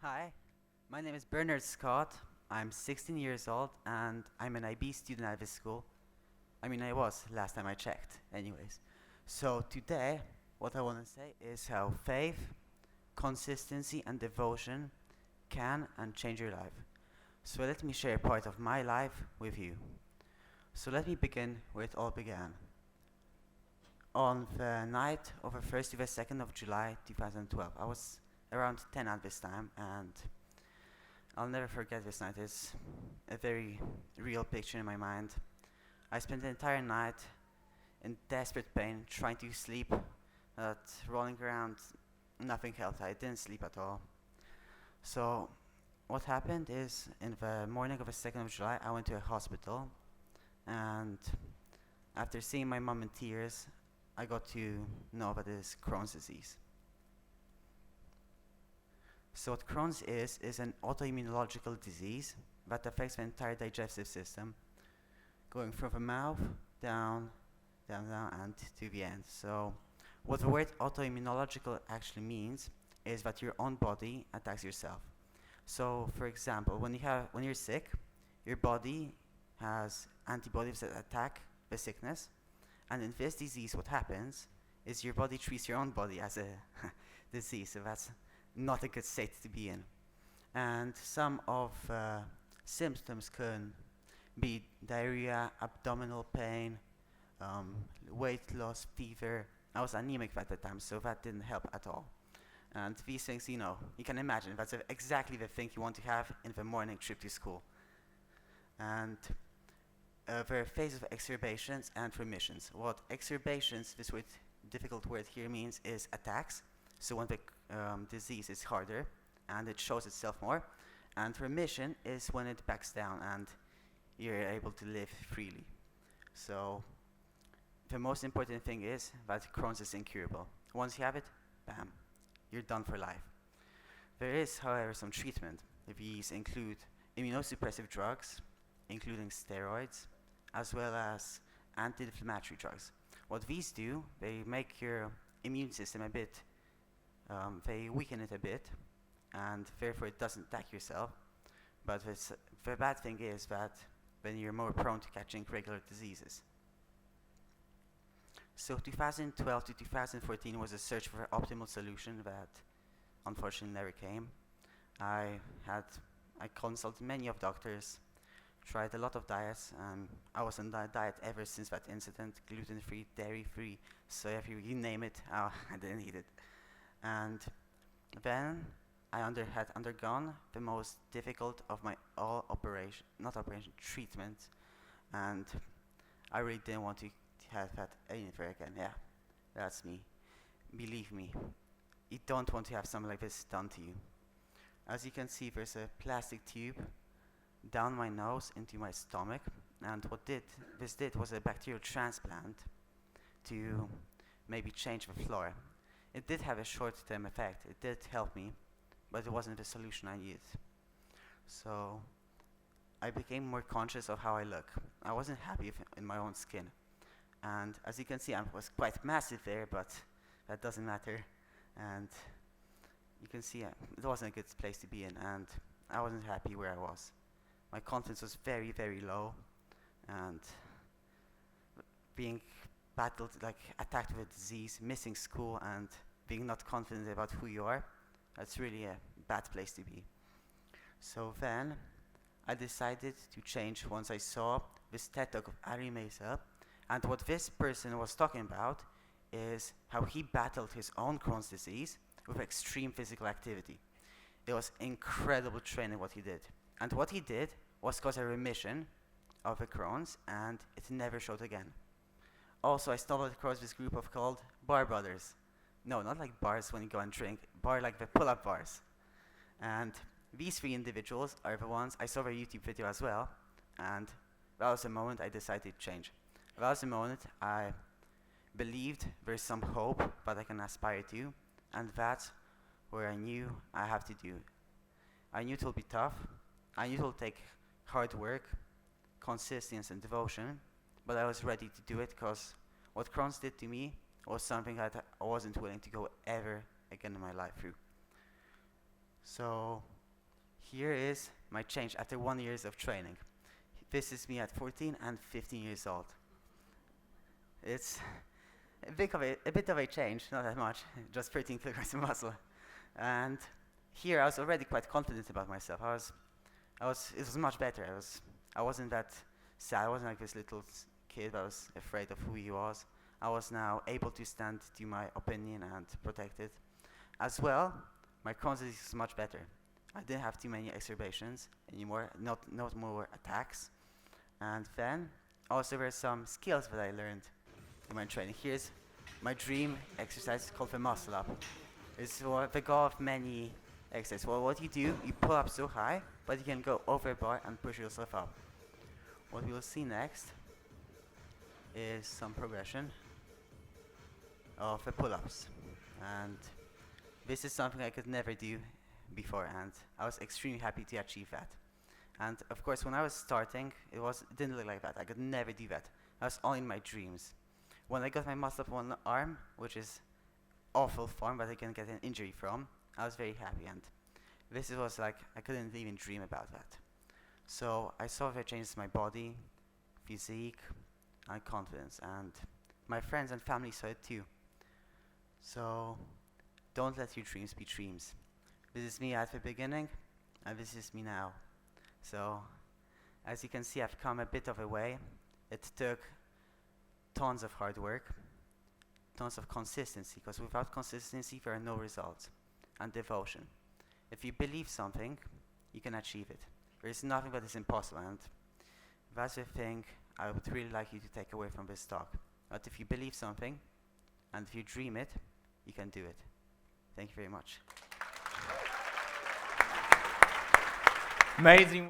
Hi, my name is Bernard Scott. I'm 16 years old and I'm an IB student at this school. I mean, I was last time I checked, anyways. So, today, what I want to say is how faith, consistency, and devotion can and change your life. So, let me share a part of my life with you. So, let me begin where it all began. On the night of the 1st to the 2nd of July 2012, I was around 10 at this time, and I'll never forget this night. It's a very real picture in my mind. I spent the entire night in desperate pain, trying to sleep, but rolling around, nothing helped. I didn't sleep at all. So, what happened is, in the morning of the 2nd of July, I went to a hospital, and after seeing my mom in tears, I got to know that it is Crohn's disease. So what Crohn's is an autoimmunological disease that affects the entire digestive system, going from the mouth down, and to the end. So what the word autoimmunological actually means is that your own body attacks yourself. So for example, when you're sick, your body has antibodies that attack the sickness, and in this disease what happens is your body treats your own body as a disease, so that's not a good state to be in. And some of symptoms can be diarrhea, abdominal pain, weight loss, fever. I was anemic at the time, so that didn't help at all. And these things, you can imagine that's exactly the thing you want to have in the morning trip to school. And there are phases of exacerbations and remissions. What exacerbations, this difficult word here, means is attacks. So when the disease is harder and it shows itself more, and remission is when it backs down and you're able to live freely. So the most important thing is that Crohn's is incurable. Once you have it, bam, you're done for life. There is, however, some treatment. These include immunosuppressive drugs, including steroids, as well as anti-inflammatory drugs. What these do, they make your immune system they weaken it a bit, and therefore it doesn't attack yourself. But the bad thing is that then you're more prone to catching regular diseases. So 2012 to 2014 was a search for an optimal solution that unfortunately never came. I consulted many of doctors, tried a lot of diets, and I was on that diet ever since that incident: gluten-free, dairy-free, soya-free, you name it, I didn't eat it. And then I had undergone the most difficult of my treatment, and I really didn't want to have that anywhere again. Yeah, that's me. Believe me, you don't want to have something like this done to you. As you can see, there's a plastic tube down my nose into my stomach, and what this did was a bacterial transplant to maybe change the flora. It did have a short-term effect. It did help me, but it wasn't the solution I needed. So I became more conscious of how I look. I wasn't happy in my own skin. And as you can see, I was quite massive there, but that doesn't matter. And you can see it wasn't a good place to be in, and I wasn't happy where I was. My confidence was very, very low, and being attacked with a disease, missing school, and being not confident about who you are, that's really a bad place to be. So then, I decided to change once I saw this TED Talk of Ari Mesa, and what this person was talking about is how he battled his own Crohn's disease with extreme physical activity. It was incredible training what he did. And what he did was cause a remission of the Crohn's, and it never showed again. Also, I stumbled across this group called Bar Brothers. No, not like bars when you go and drink, bar like the pull-up bars. And these three individuals are the ones, I saw their YouTube video as well, and that was the moment I decided to change. That was the moment I believed there's some hope that I can aspire to, and that's where I knew I have to do. I knew it will be tough, I knew it will take hard work, consistency and devotion, but I was ready to do it because what Crohn's did to me was something that I wasn't willing to go ever again in my life through. So Here is my change after 1 year of training. This is me at 14 and 15 years old. It's a bit of a change, not that much, just 13 kilograms of muscle. And here I was already quite confident about myself. It was much better. I wasn't that sad. I wasn't like this little kid that was afraid of who he was. I was now able to stand to my opinion and protect it. As well, my confidence is much better. I didn't have too many exacerbations anymore, not more attacks. And then also there are some skills that I learned in my training. Here's my dream exercise called the muscle up. It's the goal of many exercises. Well, what you do, you pull up so high, but you can go over a bar and push yourself up. What we will see next is some progression of the pull-ups. And this is something I could never do before, and I was extremely happy to achieve that. And of course, when I was starting, it didn't look like that. I could never do that. I was only in my dreams. When I got my muscle up one arm, which is awful form that I can get an injury from, I was very happy, and this was like, I couldn't even dream about that. So I saw the changes in my body, physique, and confidence, and my friends and family saw it too. So don't let your dreams be dreams. This is me at the beginning, and this is me now. So as you can see, I've come a bit of a way. It took tons of hard work, tons of consistency, because without consistency there are no results, and devotion. If you believe something, you can achieve it. There is nothing that is impossible, and that's the thing I would really like you to take away from this talk. That if you believe something, and if you dream it, you can do it. Thank you very much. Amazing.